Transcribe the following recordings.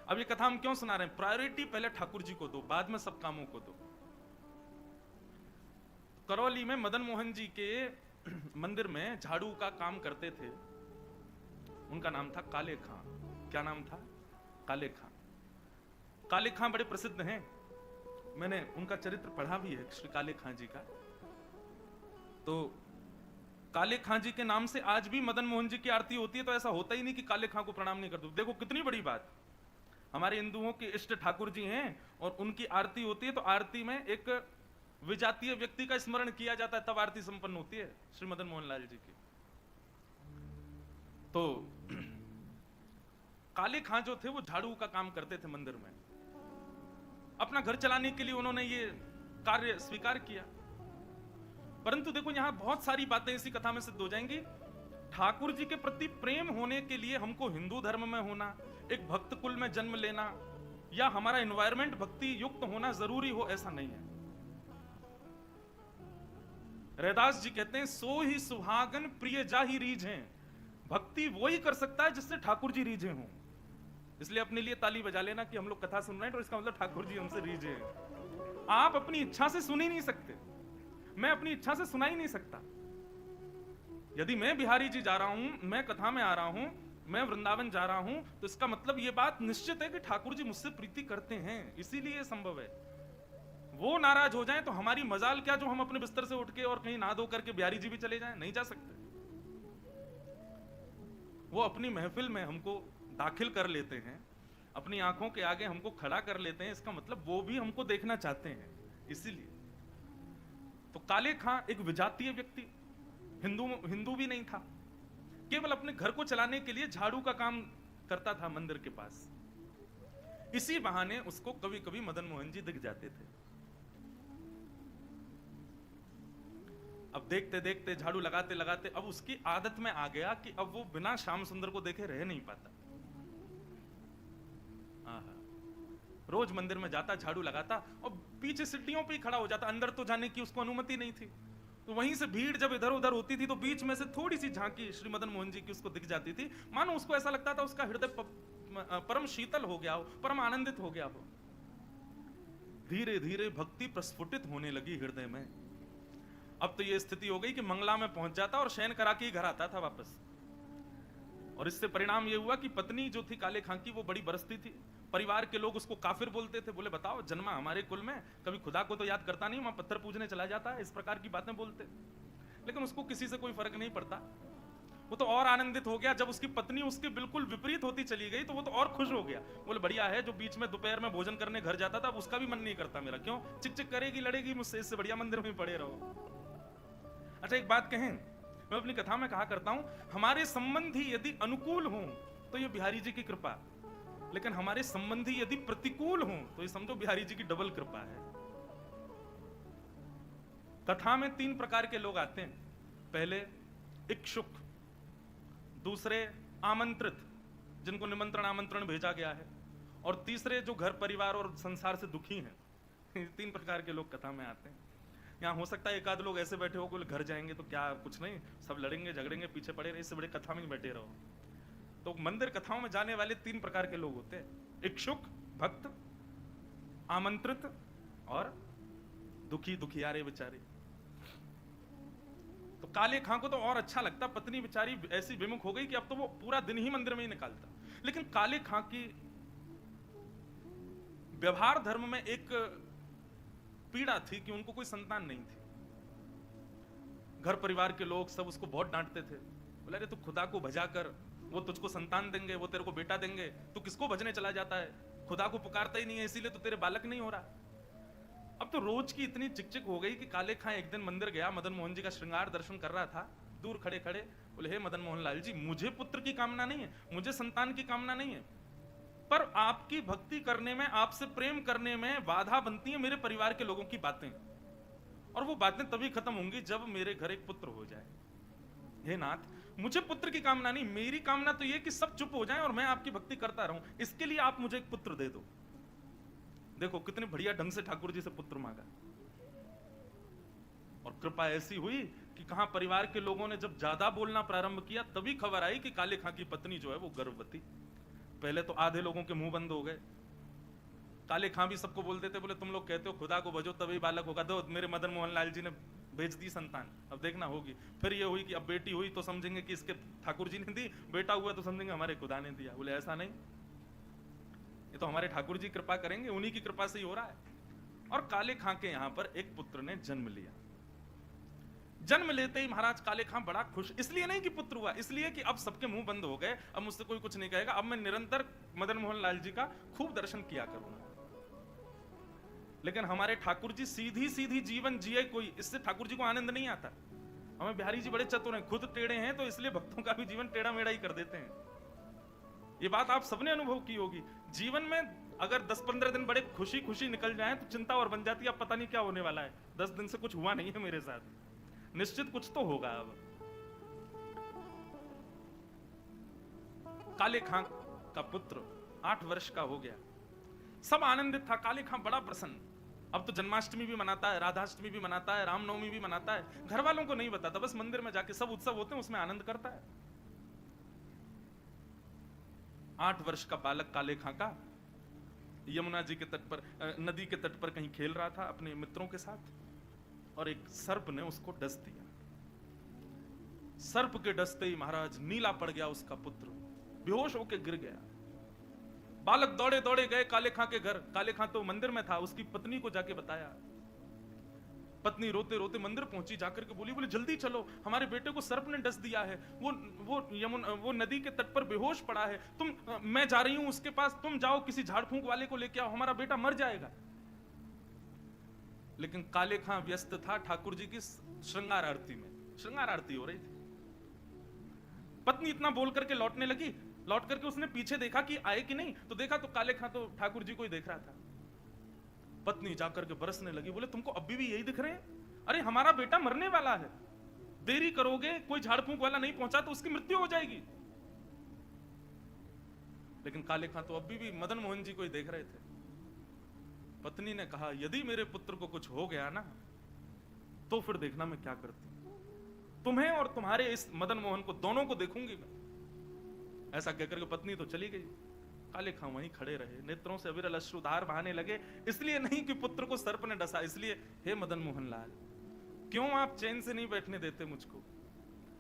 अब ये कथा हम क्यों सुना रहे हैं? प्रायोरिटी पहले ठाकुर जी को दो, बाद में सब कामों को दो। करौली में मदन मोहन जी के मंदिर में झाड़ू का काम करते थे, उनका नाम था काले खां। क्या नाम था? काले खां। काले खां बड़े प्रसिद्ध हैं, मैंने उनका चरित्र पढ़ा भी है, श्री काले खां जी का। तो काले खां जी के नाम से आज भी मदन मोहन जी की आरती होती है, तो ऐसा होता ही नहीं कि काले खां को प्रणाम नहीं कर दो। देखो कितनी बड़ी बात, हमारे हिंदुओं के इष्ट ठाकुर जी हैं और उनकी आरती होती है, तो आरती में एक विजातीय व्यक्ति का स्मरण किया जाता है, तब आरती संपन्न होती है श्री मदन मोहन लाल जी की। तो काले खां जो थे वो झाड़ू का काम करते थे मंदिर में, अपना घर चलाने के लिए उन्होंने ये कार्य स्वीकार किया। परंतु देखो यहां बहुत सारी बातें इसी कथा में सिद्ध हो जाएंगी। ठाकुर जी के प्रति प्रेम होने के लिए हमको हिंदू धर्म में होना, एक भक्त कुल में जन्म लेना, या हमारा एनवायरमेंट भक्ति युक्त होना जरूरी हो, ऐसा नहीं है। रैदास जी कहते हैं सो ही सुहागन प्रिय जाहि रीझें, भक्ति वो ही कर सकता है जिससे ठाकुर जी रीझे हों। इसलिए अपने लिए ताली बजा लेना कि हम लोग कथा सुन रहे हैं, तो इसका मतलब ठाकुर जी हमसे रीझे हैं। आप अपनी इच्छा से सुन ही नहीं सकते, मैं अपनी इच्छा से सुना ही नहीं सकता। यदि मैं बिहारी जी जा रहा हूं, मैं कथा में आ रहा हूं, मैं वृंदावन जा रहा हूं, तो इसका मतलब यह बात निश्चित है कि ठाकुर जी मुझसे प्रीति करते हैं, इसीलिए संभव है। वो नाराज हो जाएं तो हमारी मजाल क्या जो हम अपने बिस्तर से उठ के और कहीं नहा धो करके बिहारी जी भी चले जाएं? नहीं जा सकते। वो अपनी महफिल में हमको दाखिल कर लेते हैं, अपनी आंखों के आगे हमको खड़ा कर लेते हैं, इसका मतलब वो भी हमको देखना चाहते हैं, इसीलिए। तो काले खां एक विजातीय व्यक्ति, हिंदू भी नहीं था, केवल अपने घर को चलाने के लिए झाड़ू का काम करता था मंदिर के पास। इसी बहाने उसको कभी कभी मदन मोहन जी दिख जाते थे। अब देखते देखते झाड़ू लगाते लगाते अब उसकी आदत में आ गया कि अब वो बिना श्याम सुंदर को देखे रह नहीं पाता। रोज मंदिर में जाता, झाड़ू लगाता और पीछे सीढ़ियों पे ही खड़ा हो जाता, अंदर तो जाने की उसको अनुमति नहीं थी। तो वहीं से भीड़ जब इधर उधर होती थी तो बीच में से थोड़ी सी झांकी श्री मदन मोहन जी की उसको दिख जाती थी, मानो उसको ऐसा लगता था उसका हृदय परम शीतल हो गया हो, परम आनंदित हो गया हो। धीरे धीरे भक्ति प्रस्फुटित होने लगी हृदय में। अब तो यह स्थिति हो गई कि मंगला में पहुंच जाता और शयन करा के ही घर आता था वापस। और इससे परिणाम यह हुआ कि पत्नी जो थी काले खां की वो बड़ी बरसती थी, परिवार के लोग उसको काफिर बोलते थे, बोले बताओ जन्मा हमारे कुल में, कभी खुदा को तो याद करता नहीं, वहां पत्थर पूजने चला जाता है, इस प्रकार की बातें बोलते। लेकिन उसको किसी से कोई फर्क नहीं पड़ता, वो तो और आनंदित हो गया। जब उसकी पत्नी उसके बिल्कुल विपरीत होती चली गई तो वो तो और खुश हो गया, बोले बढ़िया है, जो बीच में दोपहर में भोजन करने घर जाता था उसका भी मन नहीं करता मेरा, क्यों चिक चिक करेगी, लड़ेगी मुझसे, इससे बढ़िया मंदिर में पड़े रहो। अच्छा एक बात कहें, मैं अपनी कथा में कहा करता हूं, हमारे संबंधी यदि अनुकूल हों तो ये बिहारी जी की कृपा, लेकिन हमारे संबंधी यदि प्रतिकूल हों तो ये समझो बिहारी जी की डबल कृपा है। कथा में 3 प्रकार के लोग आते हैं, पहले इच्छुक, दूसरे आमंत्रित जिनको निमंत्रण आमंत्रण भेजा गया है, और तीसरे जो घर परिवार और संसार से दुखी हैं। 3 प्रकार के लोग कथा में आते हैं। यहाँ हो सकता है एक आध लोग ऐसे बैठे हो कि घर जाएंगे तो क्या कुछ नहीं, सब लड़ेंगे झगड़ेंगे पीछे पड़े रहे, इससे बड़े कथा में ही बैठे रहो। तो मंदिर कथाओं में जाने वाले 3 प्रकार के लोग होते हैं, इच्छुक, भक्त, आमंत्रित और दुखी दुखियारे बेचारे। तो काले खां को तो और अच्छा लगता, पत्नी बेचारी ऐसी विमुख हो गई कि अब तो वो पूरा दिन ही मंदिर में ही निकालता। लेकिन काले खां की व्यवहार धर्म में एक पीड़ा थी कि उनको कोई संतान नहीं थी। घर परिवार के लोग सब उसको बहुत डांटते थे, बोले अरे तू खुदा को भजा कर, वो तुझको संतान देंगे, वो तेरे को बेटा देंगे, तू किसको भजने चला जाता है, खुदा को पुकारता ही नहीं है, इसीलिए तो तेरे बालक नहीं हो रहा। अब तो रोज की इतनी चिकचिक हो गई कि काले खां एक दिन मंदिर गया, मदन मोहन जी का श्रृंगार दर्शन कर रहा था, दूर खड़े खड़े बोले हे मदन मोहन लाल जी, मुझे पुत्र की कामना नहीं है, मुझे संतान की कामना नहीं है, पर आपकी भक्ति करने में, आपसे प्रेम करने में बाधा बनती है मेरे परिवार के लोगों की बातें, और वो बातें तभी खत्म होंगी जब मेरे घर एक पुत्र हो जाए। हे नाथ, मुझे पुत्र की कामना नहीं, मेरी कामना तो ये कि सब चुप हो जाएं और मैं आपकी भक्ति करता रहूं, इसके लिए आप मुझे एक पुत्र दे दो। देखो कितने बढ़िया ढंग से ठाकुर जी से पुत्र मांगा, और कृपा ऐसी हुई कि कहां परिवार के लोगों ने जब ज्यादा बोलना प्रारंभ किया तभी खबर आई कि काले खां की पत्नी जो है वो गर्भवती। पहले तो आधे लोगों के मुंह बंद हो गए। काले खां भी सबको बोलते थे, बोले तुम लोग कहते हो खुदा को भजो तभी बालक होगा, दो मेरे मदन मोहन लाल जी ने भेज दी संतान, अब देखना होगी। फिर ये हुई कि अब बेटी हुई तो समझेंगे कि इसके ठाकुर जी ने दी, बेटा हुआ तो समझेंगे हमारे खुदा ने दिया। बोले ऐसा नहीं, ये तो हमारे ठाकुर जी कृपा करेंगे, उन्हीं की कृपा से ही हो रहा है। और काले खां के यहां पर एक पुत्र ने जन्म लिया। जन्म लेते ही महाराज काले खां बड़ा खुश, इसलिए नहीं कि पुत्र हुआ, इसलिए कि अब सबके मुंह बंद हो गए, अब मुझसे कोई कुछ नहीं कहेगा, अब मैं निरंतर मदन मोहन लाल जी का खूब दर्शन किया करूंगा। लेकिन हमारे ठाकुर जी सीधी सीधी जीवन जिए कोई, इससे ठाकुर जी को आनंद नहीं आता। हमें बिहारी जी बड़े चतुर हैं, खुद टेढ़े हैं तो इसलिए भक्तों का भी जीवन टेढ़ा मेढ़ा ही कर देते हैं। ये बात आप सबने अनुभव की होगी। जीवन में अगर 10-15 दिन बड़े खुशी खुशी निकल जाएं तो चिंता और बन जाती है, अब पता नहीं क्या होने वाला है, 10 दिन से कुछ हुआ नहीं है मेरे साथ, निश्चित कुछ तो होगा। अब काले खां का पुत्र 8 वर्ष का हो गया, सब आनंदित था, काले खां बड़ा प्रसन्न। अब तो जन्माष्टमी भी मनाता है, राधाष्टमी भी मनाता है, रामनवमी भी मनाता है, घर वालों को नहीं बताता, बस मंदिर में जाके सब उत्सव होते हैं उसमें आनंद करता है। 8 वर्ष का बालक काले खां का यमुना जी के तट पर, नदी के तट पर कहीं खेल रहा था अपने मित्रों के साथ, और एक सर्प ने उसको डस दिया। सर्प के डसते ही महाराज नीला पड़ गया उसका पुत्र, बेहोश होकर गिर गया। बालक दौड़े दौड़े गए काले खां के घर, काले खां तो मंदिर में था, उसकी पत्नी को जाके बताया। पत्नी रोते रोते मंदिर पहुंची, जाकर के बोली जल्दी चलो, हमारे बेटे को सर्प ने डस दिया है, वो नदी के तट पर बेहोश पड़ा है, मैं जा रही हूं उसके पास, तुम जाओ किसी झाड़ फूंक वाले को लेके आओ, हमारा बेटा मर जाएगा। लेकिन काले खां व्यस्त था ठाकुर जी की श्रृंगार आरती में, श्रृंगार आरती हो रही थी। पत्नी इतना बोल करके लौटने लगी, लौट करके उसने पीछे देखा कि आए कि नहीं, तो देखा तो काले खां तो ठाकुर जी को ही देख रहा था। पत्नी जाकर के बरसने लगी, बोले तुमको अभी भी यही दिख रहे हैं? अरे हमारा बेटा मरने वाला है, देरी करोगे, कोई झाड़ फूंक वाला नहीं पहुंचा तो उसकी मृत्यु हो जाएगी। लेकिन काले खां तो अभी भी मदन मोहन जी को ही देख रहे थे। पत्नी ने कहा यदि मेरे पुत्र को कुछ हो गया ना तो फिर देखना मैं क्या करती हूं, तुम्हें और तुम्हारे इस मदन मोहन को दोनों को देखूंगी मैं। ऐसा कहकर के पत्नी तो चली गई, काले खां वहीं खड़े रहे, नेत्रों से अविरल अश्रुधार बहाने लगे। इसलिए नहीं कि पुत्र को सर्प ने डसा, इसलिए हे मदन मोहन लाल, क्यों आप चैन से नहीं बैठने देते मुझको,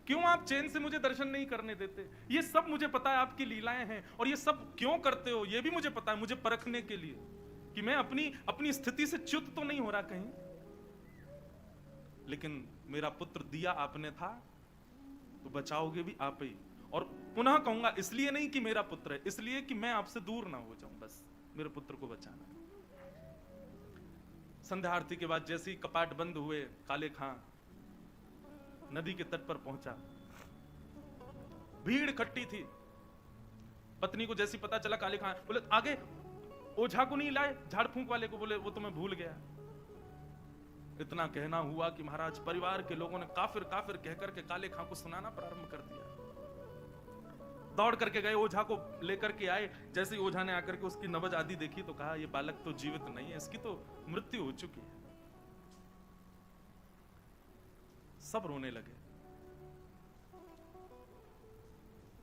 क्यों आप चैन से मुझे दर्शन नहीं करने देते? ये सब मुझे पता है आपकी लीलाएं हैं, और ये सब क्यों करते हो ये भी मुझे पता है, मुझे परखने के लिए कि मैं अपनी स्थिति से च्युत तो नहीं हो रहा कहीं। लेकिन मेरा पुत्र दिया आपने था तो बचाओगे भी आप ही, और पुनः कहूंगा इसलिए नहीं कि मेरा पुत्र है, इसलिए कि मैं आपसे दूर ना हो जाऊं, बस मेरे पुत्र को बचाना। संध्या आरती के बाद जैसे ही कपाट बंद हुए, काले खां नदी के तट पर पहुंचा। भीड़ इकट्ठी थी। पत्नी को जैसी पता चला, काले खां बोले आगे ओझा को नहीं लाए, झाड़ फूंक वाले को, बोले वो तो मैं भूल गया। इतना कहना हुआ कि महाराज परिवार के लोगों ने काफिर काफिर कहकर के काले खां को सुनाना प्रारंभ कर दिया। दौड़ करके गए, ओझा को लेकर के आए। जैसे ही ओझा ने आकर के उसकी नबज आदि देखी तो कहा यह बालक तो जीवित नहीं है, इसकी तो मृत्यु हो चुकी है। सब रोने लगे।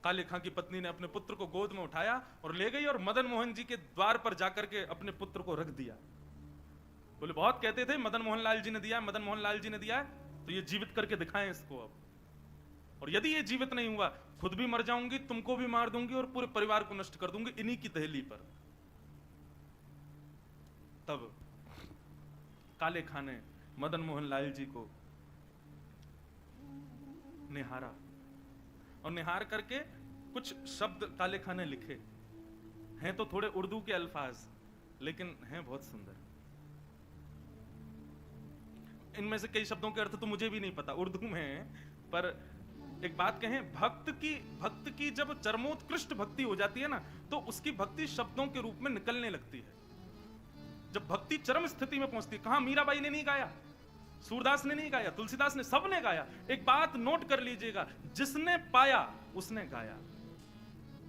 काले खां की पत्नी ने अपने पुत्र को गोद में उठाया और ले गई और मदन मोहन जी के द्वार पर जाकर के अपने पुत्र को रख दिया। बोले बहुत कहते थे मदन मोहन लाल जी ने दिया, मदन मोहन लाल जी ने दिया, तो ये जीवित करके दिखाएं इसको अब, और यदि ये जीवित नहीं हुआ खुद भी मर जाऊंगी, तुमको भी मार दूंगी और पूरे परिवार को नष्ट कर दूंगी इन्हीं की दहली पर। तब काले खां ने मदन मोहन लाल जी को निहारा, और निहार करके कुछ शब्द काले खां ने लिखे हैं, तो थोड़े उर्दू के अल्फाज, लेकिन हैं बहुत सुंदर। इनमें से कई शब्दों के अर्थ तो मुझे भी नहीं पता, उर्दू में है, पर एक बात कहें, भक्त की जब चरमोत्कृष्ट भक्ति हो जाती है ना, तो उसकी भक्ति शब्दों के रूप में निकलने लगती है। जब भक्ति चरम स्थिति में पहुंचती है, कहां मीराबाई ने नहीं गाया, सूरदास ने नहीं गाया, तुलसीदास ने, सबने गाया। एक बात नोट कर लीजिएगा, जिसने पाया उसने गाया,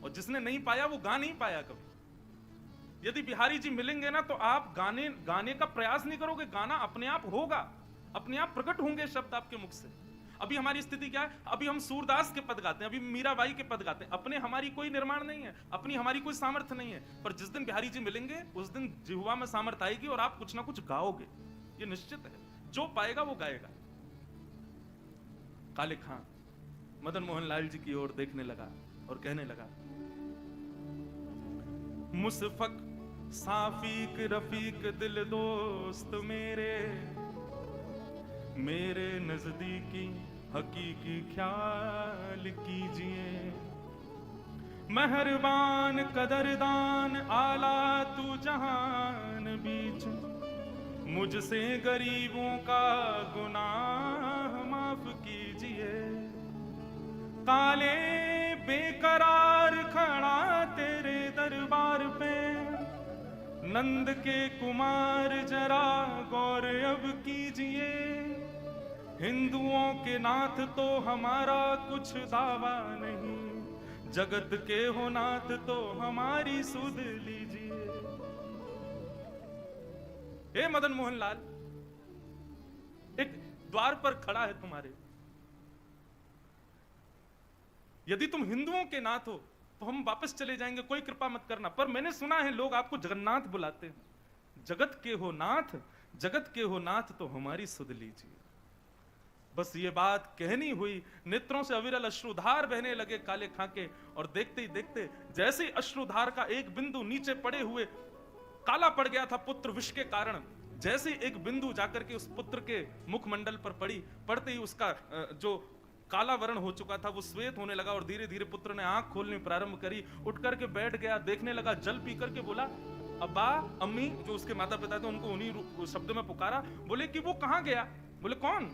और जिसने नहीं पाया वो गा नहीं पाया कभी। यदि बिहारी जी मिलेंगे ना तो आप गाने का प्रयास नहीं करोगे, गाना अपने आप होगा, अपने आप प्रकट होंगे शब्द आपके मुख से। अभी हमारी स्थिति क्या है? अभी हम सूरदास के पद गाते हैं, अभी मीराबाई के पद गाते हैं, अपने हमारी कोई निर्माण नहीं है, अपनी हमारी कोई सामर्थ्य नहीं है। पर जिस दिन बिहारी जी मिलेंगे उस दिन जिह्वा में सामर्थ्य आएगी और आप कुछ ना कुछ गाओगे, ये निश्चित है। जो पाएगा वो गाएगा। काले खां मदन मोहन लाल जी की ओर देखने लगा और कहने लगा, मुसफक साफीक रफीक दिल दोस्त मेरे नजदीकी हकीकी ख्याल कीजिए, मेहरबान कदरदान आला तू जहान बीच, मुझसे गरीबों का गुनाह माफ कीजिए। काले बेकरार खड़ा तेरे दरबार पे, नंद के कुमार जरा गौर अब कीजिए, हिंदुओं के नाथ तो हमारा कुछ दावा नहीं, जगत के हो नाथ तो हमारी सुध लीजिए। हे मदन मोहन लाल, एक द्वार पर खड़ा है तुम्हारे, यदि तुम हिंदुओं के नाथ हो तो हम वापस चले जाएंगे, कोई कृपा मत करना। पर मैंने सुना है लोग आपको जगन्नाथ बुलाते हैं, जगत के हो नाथ, जगत के हो नाथ तो हमारी सुध लीजिए। बस ये बात कहनी हुई, नेत्रों से अविरल अश्रुधार बहने लगे काले खां के, और देखते ही देखते जैसे ही अश्रुधार का एक बिंदु नीचे पड़े हुए काला पड़ गया था पुत्र विष के कारण, जैसे ही एक बिंदु जाकर के उस पुत्र के मुखमंडल पर पड़ी, पड़ते ही उसका जो काला वर्ण हो चुका था वो श्वेत होने लगा, और धीरे धीरे पुत्र ने आंख खोलनी प्रारंभ करी, उठ करके बैठ गया, देखने लगा, जल पी करके बोला, अब्बा अम्मी, जो उसके माता पिता थे उनको उन्हीं शब्द में पुकारा, बोले कि वो कहां गया? बोले कौन?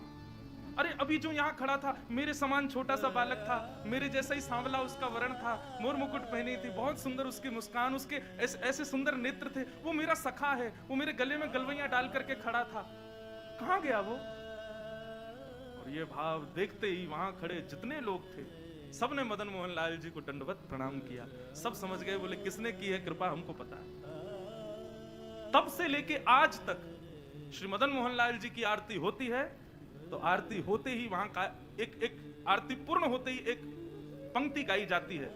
अरे अभी जो यहाँ खड़ा था, मेरे समान छोटा सा बालक था, मेरे जैसा ही सांवला उसका वर्ण था, मोर मुकुट पहनी थी, बहुत सुंदर उसकी मुस्कान, उसके ऐसे सुंदर नेत्र थे, वो मेरा सखा है, वो मेरे गले में गलवैया डाल करके खड़ा था, कहां गया वो? और ये भाव देखते ही वहां खड़े जितने लोग थे सबने मदन मोहन लाल जी को दंडवत प्रणाम किया। सब समझ गए, बोले किसने की है कृपा हमको पता है। तब से लेके आज तक श्री मदन मोहन लाल जी की आरती होती है तो आरती होते ही वहां का एक आरती पूर्ण होते ही एक पंक्ति गाई जाती है,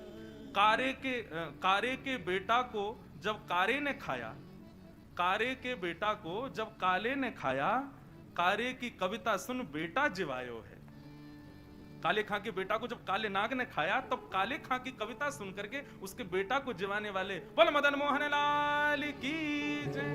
कारे के बेटा को जब कारे ने खाया, कारे के बेटा को जब काले ने खाया, कारे की कविता सुन बेटा जिवायो है। काले खां के बेटा को जब काले नाग ने खाया तब काले खां की कविता सुन करके उसके बेटा को जिवाने वाले बोल मदन मोहन लाल की जय।